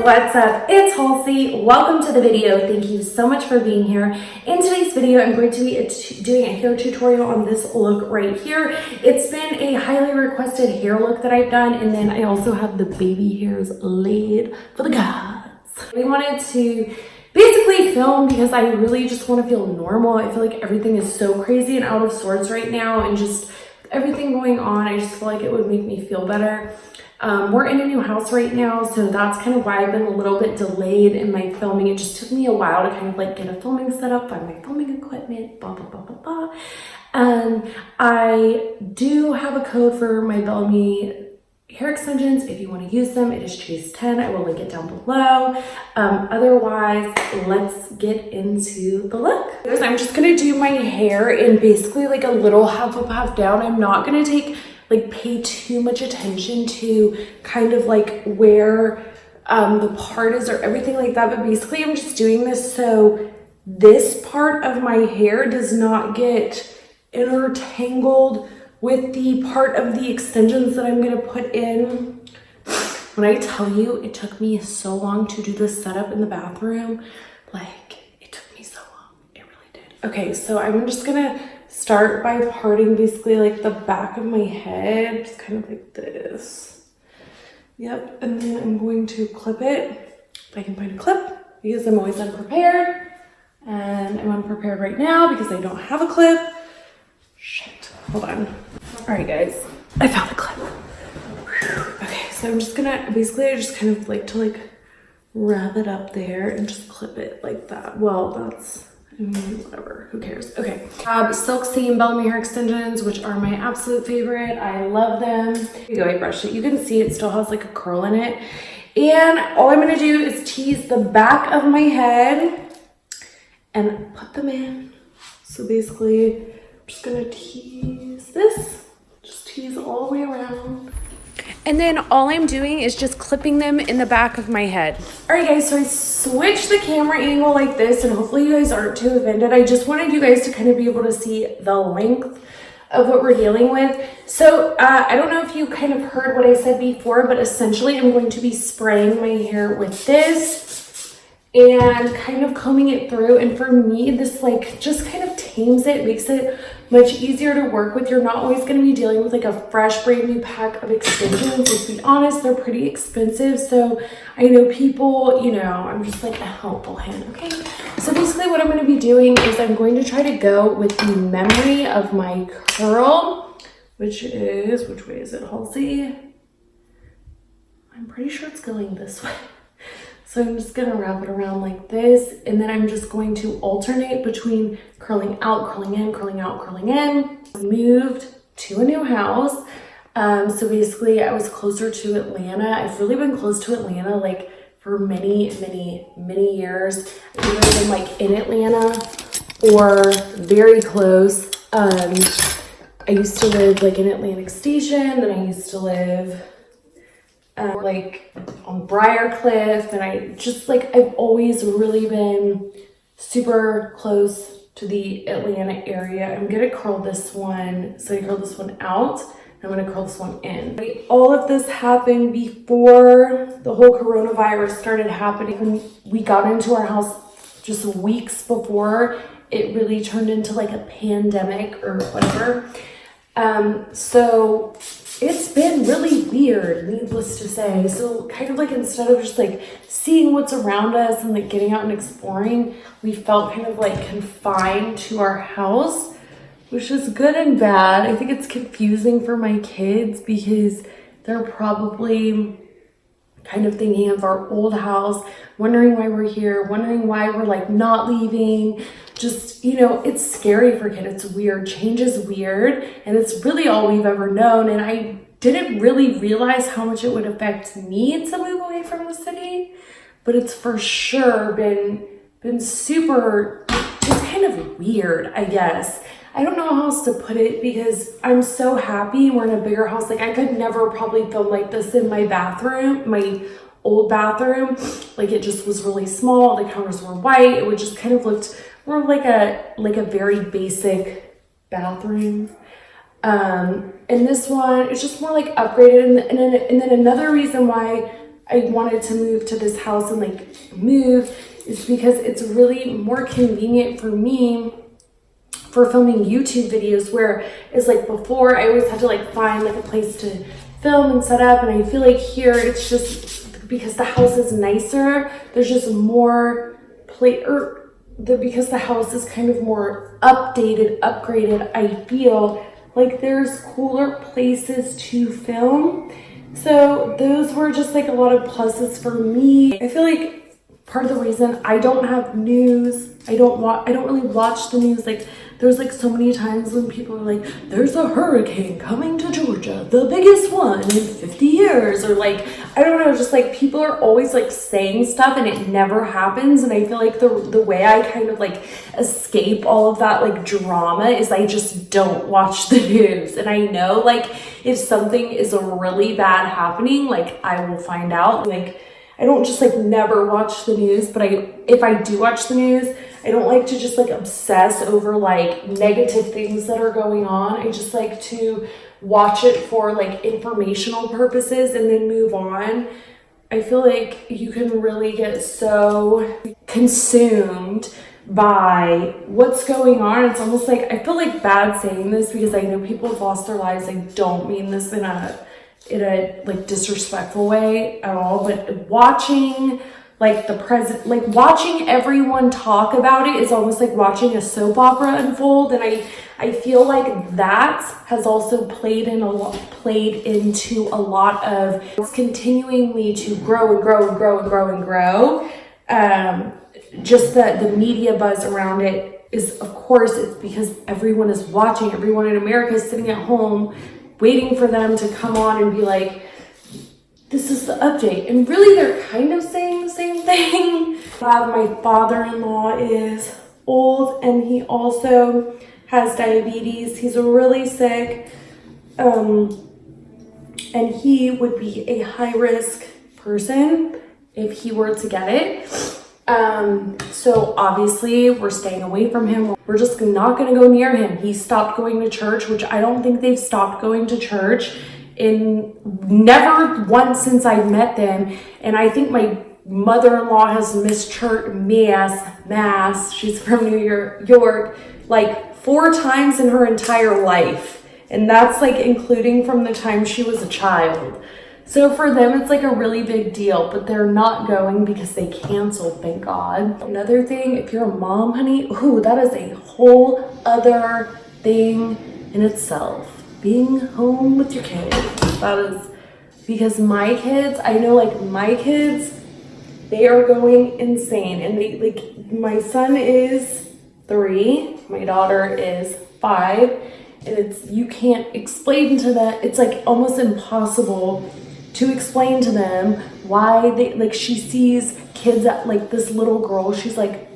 what's up? It's Halsey. Welcome to the video. Thank you so much for being here. In today's video, I'm going to be doing a hair tutorial on this look right here. It's been a highly requested hair look that I've done, and then I also have the baby hairs laid for the gods. We wanted to basically film because I really just want to feel normal. I feel like everything is so crazy and out of sorts right now, and just everything going on, I just feel like it would make me feel better. We're in a new house right now, so that's kind of why I've been a little bit delayed in my filming. It just took me a while to kind of like get a filming setup, find my filming equipment, blah, blah, blah, blah, blah. I do have a code for my Bellami hair extensions. If you want to use them, it is Chase10. I will link it down below. Otherwise, let's get into the look. I'm just going to do my hair in basically like a little half up, half down. I'm not going to pay too much attention to kind of like where the part is or everything like that, but basically I'm just doing this so this part of my hair does not get intertangled with the part of the extensions that I'm going to put in. When I tell you it took me so long to do this setup in the bathroom, like it took me so long, it really did. Okay, so I'm just gonna start by parting basically like the back of my head, just kind of like this. Yep, and then I'm going to clip it, if I can find a clip, because I'm always unprepared. And I'm unprepared right now because I don't have a clip. Shit, hold on. All right, guys, I found a clip. Whew. Okay, so I'm just gonna, basically I just kind of like to like wrap it up there and just clip it like that. Well, that's, whatever, who cares? Okay, Silk Seam Bellami hair extensions, which are my absolute favorite. I love them. Here you go, I brushed it. You can see it still has like a curl in it. And all I'm gonna do is tease the back of my head and put them in. So basically, I'm just gonna tease this, just tease all the way around. And then all I'm doing is just clipping them in the back of my head. All right, guys, so I switched the camera angle like this, and hopefully you guys aren't too offended. I just wanted you guys to kind of be able to see the length of what we're dealing with. So I don't know if you kind of heard what I said before, but essentially I'm going to be spraying my hair with this and kind of combing it through. And for me, this like just kind of tames it, makes it much easier to work with. You're not always going to be dealing with like a fresh brand new pack of extensions. Let's be honest, they're pretty expensive. So I know people, you know, I'm just like a helpful hand. Okay, so basically what I'm going to be doing is I'm going to try to go with the memory of my curl, which is, which way is it, Halsey? I'm pretty sure it's going this way. So I'm just gonna wrap it around like this, and then I'm just going to alternate between curling out, curling in, curling out, curling in. Moved to a new house. So basically I was closer to Atlanta. I've really been close to Atlanta like for many years. I've either been like in Atlanta or very close. I used to live like in Atlantic Station, then I used to live like on Briarcliff, and I just like, I've always really been super close to the Atlanta area. I'm gonna curl this one, so I curl this one out, and I'm gonna curl this one in. All of this happened before the whole coronavirus started happening. When we got into our house just weeks before it really turned into like a pandemic or whatever. So it's been really weird, needless to say. So kind of like instead of just like seeing what's around us and like getting out and exploring, we felt kind of like confined to our house, which is good and bad. I think it's confusing for my kids because they're probably kind of thinking of our old house, wondering why we're here, wondering why we're like not leaving. Just, you know, it's scary for kids. It's weird. Change is weird, and it's really all we've ever known. And I didn't really realize how much it would affect me to move away from the city, but it's for sure been super just kind of weird, I guess. I don't know how else to put it because I'm so happy we're in a bigger house. Like I could never probably film like this in my bathroom, my old bathroom. Like it just was really small. The counters were white. It would just kind of looked more like a very basic bathroom. And this one, it's just more like upgraded. And then another reason why I wanted to move to this house and like move is because it's really more convenient for me for filming YouTube videos, where it's like before I always had to like find like a place to film and set up, and I feel like here it's just because the house is nicer, there's just more because the house is kind of more updated, upgraded, I feel like there's cooler places to film. So those were just like a lot of pluses for me. I feel like part of the reason I don't have news, I don't really watch the news. Like there's like so many times when people are like, there's a hurricane coming to Georgia, the biggest one in 50 years, or like, I don't know, just like people are always like saying stuff and it never happens. And I feel like the way I kind of like escape all of that like drama is I just don't watch the news. And I know like if something is really bad happening, like I will find out. Like I don't just like never watch the news, but if I do watch the news, I don't like to just like obsess over like negative things that are going on. I just like to watch it for like informational purposes and then move on. I feel like you can really get so consumed by what's going on. It's almost like, I feel like bad saying this because I know people have lost their lives. I don't mean this in a like disrespectful way at all, but watching like watching everyone talk about it is almost like watching a soap opera unfold. And I feel like that has also played into a lot of continuing me to grow and grow and grow and grow and grow. Just the media buzz around it is, of course, it's because everyone is watching. Everyone in America is sitting at home waiting for them to come on and be like, this is the update. And really they're kind of saying the same thing. My father-in-law is old and he also has diabetes. He's really sick. And he would be a high-risk person if he were to get it. So obviously we're staying away from him. We're just not going to go near him. He stopped going to church, which I don't think they've stopped going to church never once since I met them. And I think my mother-in-law has missed church mass. She's from New York, like 4 times in her entire life. And that's like including from the time she was a child. So for them, it's like a really big deal, but they're not going because they canceled, thank God. Another thing, if you're a mom, honey, that is a whole other thing in itself. Being home with your kids. That is, because my kids, I know like my kids, they are going insane. And they like, my son is 3, my daughter is 5, and you can't explain to them, it's like almost impossible to explain to them why they, like she sees kids at like this little girl she's like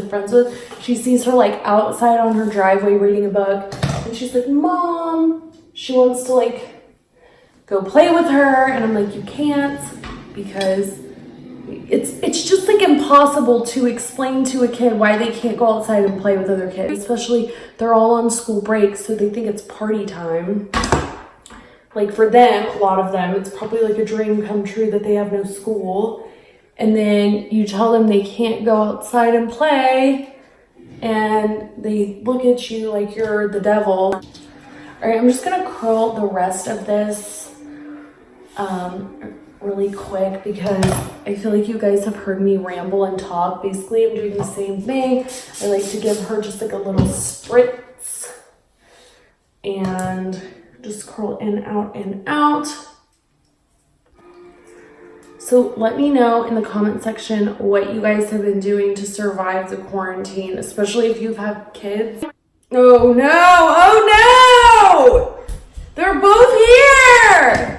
friends with, she sees her like outside on her driveway reading a book, and she's like, Mom, she wants to like go play with her, and I'm like, you can't, because it's just like impossible to explain to a kid why they can't go outside and play with other kids, especially they're all on school break, so they think it's party time. Like for them, a lot of them, it's probably like a dream come true that they have no school. And then you tell them they can't go outside and play, and they look at you like you're the devil. All right, I'm just gonna curl the rest of this really quick because I feel like you guys have heard me ramble and talk. Basically, I'm doing the same thing. I like to give her just like a little spritz and just curl in, out, and out. So let me know in the comment section what you guys have been doing to survive the quarantine, especially if you've had kids. Oh no, oh no! They're both here!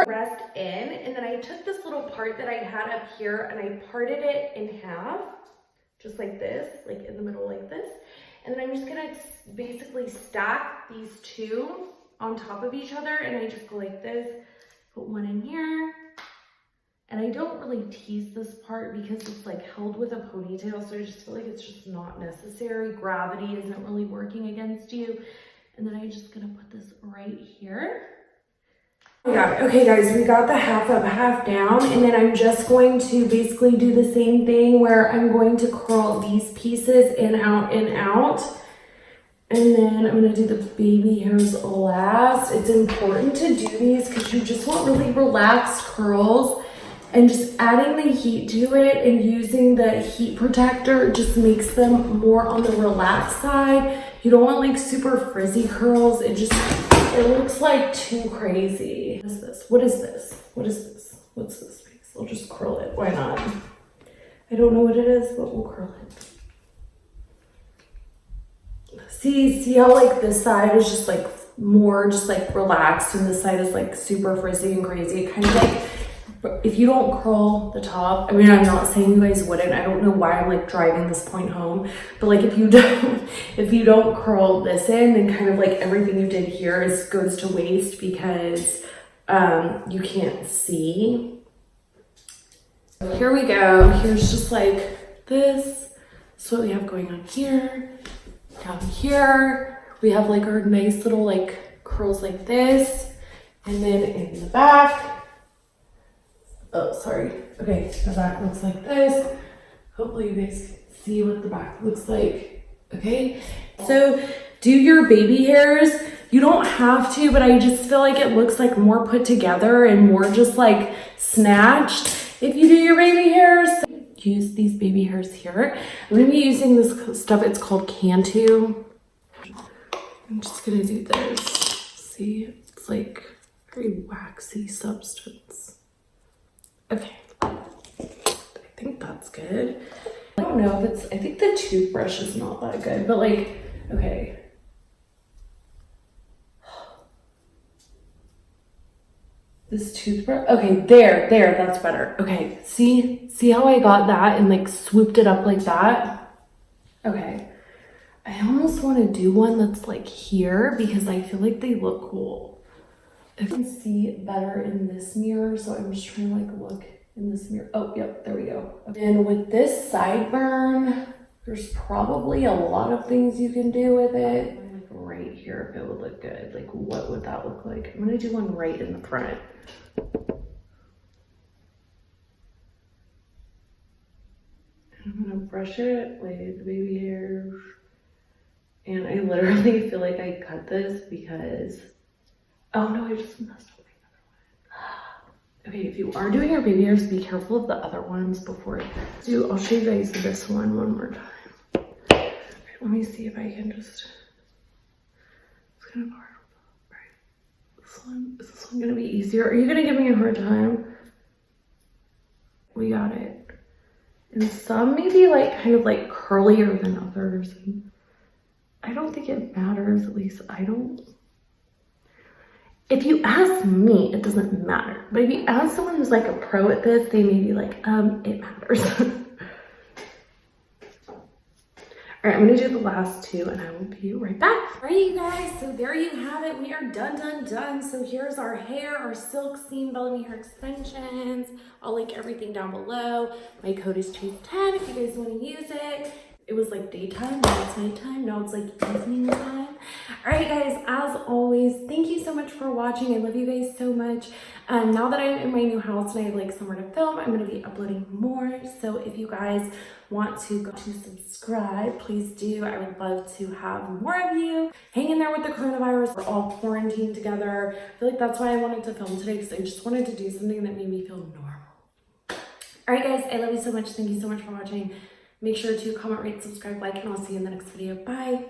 Rest in, and then I took this little part that I had up here and I parted it in half, just like this, like in the middle like this. And then I'm just gonna basically stack these two on top of each other, and I just go like this, put one in here. And I don't really tease this part because it's like held with a ponytail, so I just feel like it's just not necessary. Gravity isn't really working against you. And then I'm just gonna put this right here. We got it. Okay guys, we got the half up, half down, and then I'm just going to basically do the same thing where I'm going to curl these pieces in, out, in, out. And then I'm gonna do the baby hairs last. It's important to do these because you just want really relaxed curls, and just adding the heat to it and using the heat protector just makes them more on the relaxed side. You don't want like super frizzy curls. It looks like too crazy. What is this? What is this? What is this? What's this piece? I'll just curl it. Why not? I don't know what it is, but we'll curl it. See how like this side is just like more just like relaxed and this side is like super frizzy and crazy. It kind of like, if you don't curl the top, I mean, I'm not saying you guys wouldn't. I don't know why I'm like driving this point home, but like if you don't curl this in, then kind of like everything you did here goes to waste because you can't see. Here we go. Here's just like this. So what we have going on here. Down here, we have like our nice little like curls like this. And then in the back, oh, sorry. Okay, the back looks like this. Hopefully you guys can see what the back looks like. Okay, so do your baby hairs. You don't have to, but I just feel like it looks like more put together and more just like snatched if you do your baby hairs. Use these baby hairs here. I'm gonna be using this stuff, it's called Cantu. I'm just gonna do this. See, it's like very waxy substance. Okay, I think that's good. I don't know if it's, I think the toothbrush is not that good, but like, okay. This toothbrush, okay, there, that's better. Okay, see how I got that and like swooped it up like that? Okay, I almost want to do one that's like here because I feel like they look cool. I can see better in this mirror, so I'm just trying to like look in this mirror. Oh, yep, there we go. And with this sideburn, there's probably a lot of things you can do with it. Like right here, if it would look good, like what would that look like? I'm gonna do one right in the front. I'm gonna brush it with the baby hairs. And I literally feel like I cut this because, oh no, I just messed up my other one. Okay, if you are doing your baby hairs, be careful of the other ones before you. I'll show you guys this one more time. Okay, let me see if I can just, it's kind of hard. Is this one gonna be easier? Are you gonna give me a hard time? We got it. And some may be like kind of like curlier than others. And I don't think it matters, at least I don't. If you ask me, it doesn't matter. But if you ask someone who's like a pro at this, they may be like, it matters. All right, I'm gonna do the last two and I will be right back. All right, you guys, so there you have it. We are done. So here's our hair, our silk seam Bellamy hair extensions. I'll link everything down below. My code is CHASE10 if you guys wanna use it. It was like daytime, now it's nighttime, now it's like evening time. All right, guys, as always, thank you so much for watching. I love you guys so much. Now that I'm in my new house and I have like somewhere to film, I'm gonna be uploading more. So if you guys want to go to subscribe, please do. I would love to have more of you. Hang in there with the coronavirus. We're all quarantined together. I feel like that's why I wanted to film today, because I just wanted to do something that made me feel normal. All right, guys, I love you so much. Thank you so much for watching. Make sure to comment, rate, subscribe, like, and I'll see you in the next video. Bye.